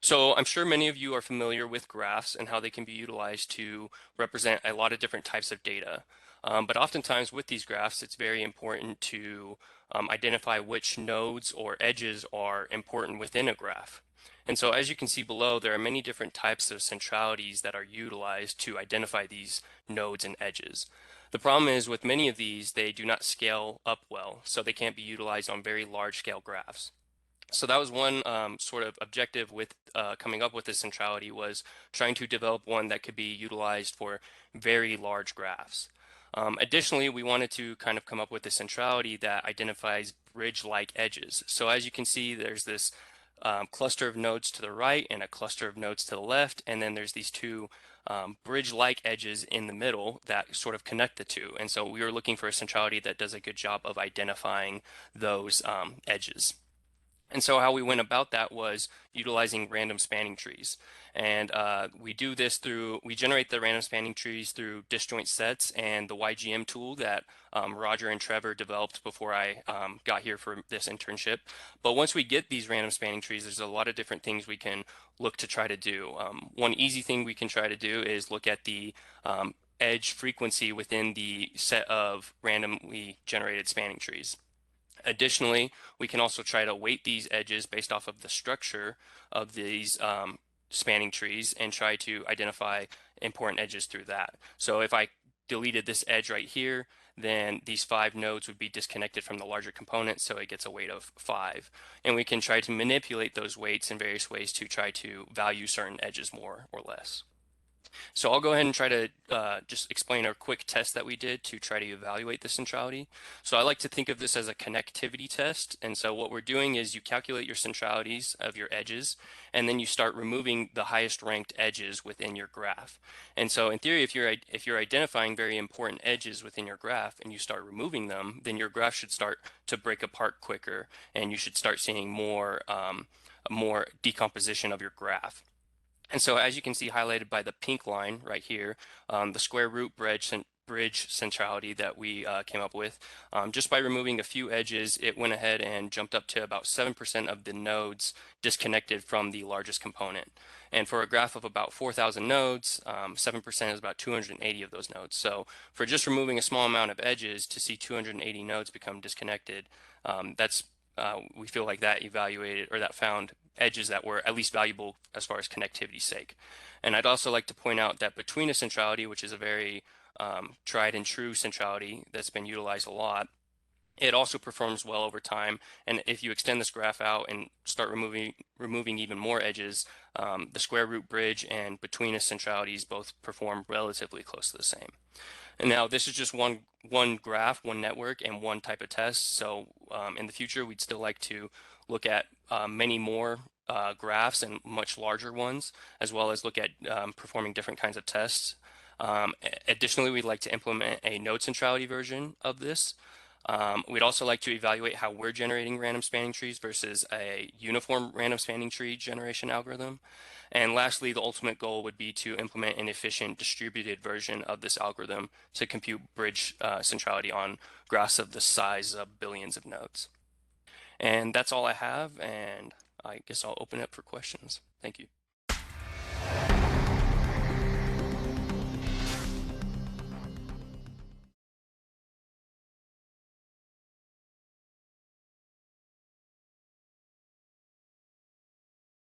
So I'm sure many of you are familiar with graphs and how they can be utilized to represent a lot of different types of data. But oftentimes with these graphs, it's very important to identify which nodes or edges are important within a graph. And so as you can see below, there are many different types of centralities that are utilized to identify these nodes and edges. The problem is with many of these, they do not scale up well, so they can't be utilized on very large scale graphs. So that was one sort of objective with coming up with this centrality, was trying to develop one that could be utilized for very large graphs. Additionally, we wanted to kind of come up with a centrality that identifies bridge-like edges. So as you can see, there's this cluster of nodes to the right and a cluster of nodes to the left, and then there's these two bridge-like edges in the middle that sort of connect the two. And so we were looking for a centrality that does a good job of identifying those edges. And so how we went about that was utilizing random spanning trees. And we do this we generate the random spanning trees through disjoint sets and the YGM tool that Roger and Trevor developed before I got here for this internship. But once we get these random spanning trees, there's a lot of different things we can look to try to do. One easy thing we can try to do is look at the edge frequency within the set of randomly generated spanning trees. Additionally, we can also try to weight these edges based off of the structure of these spanning trees and try to identify important edges through that. So if I deleted this edge right here, then these 5 nodes would be disconnected from the larger component, so it gets a weight of 5. And we can try to manipulate those weights in various ways to try to value certain edges more or less. So I'll go ahead and try to just explain a quick test that we did to try to evaluate the centrality. So I like to think of this as a connectivity test. And so what we're doing is you calculate your centralities of your edges, and then you start removing the highest ranked edges within your graph. And so in theory, if you're identifying very important edges within your graph and you start removing them, then your graph should start to break apart quicker, and you should start seeing more decomposition of your graph. And so as you can see highlighted by the pink line right here, the square root bridge centrality that we came up with, just by removing a few edges, it went ahead and jumped up to about 7% of the nodes disconnected from the largest component. And for a graph of about 4,000 nodes, 7% is about 280 of those nodes. So for just removing a small amount of edges to see 280 nodes become disconnected, we feel like that evaluated, or that found edges that were at least valuable as far as connectivity's sake. And I'd also like to point out that between a centrality, which is a very tried and true centrality that's been utilized a lot, it also performs well over time. And if you extend this graph out and start removing even more edges, the square root bridge and between us centralities both perform relatively close to the same. And now this is just one graph, one network, and one type of test. So in the future, we'd still like to look at many more graphs and much larger ones, as well as look at performing different kinds of tests. Additionally, we'd like to implement a node centrality version of this. We'd also like to evaluate how we're generating random spanning trees versus a uniform random spanning tree generation algorithm. And lastly, the ultimate goal would be to implement an efficient distributed version of this algorithm to compute bridge centrality on graphs of the size of billions of nodes. And that's all I have, and I guess I'll open it up for questions. Thank you.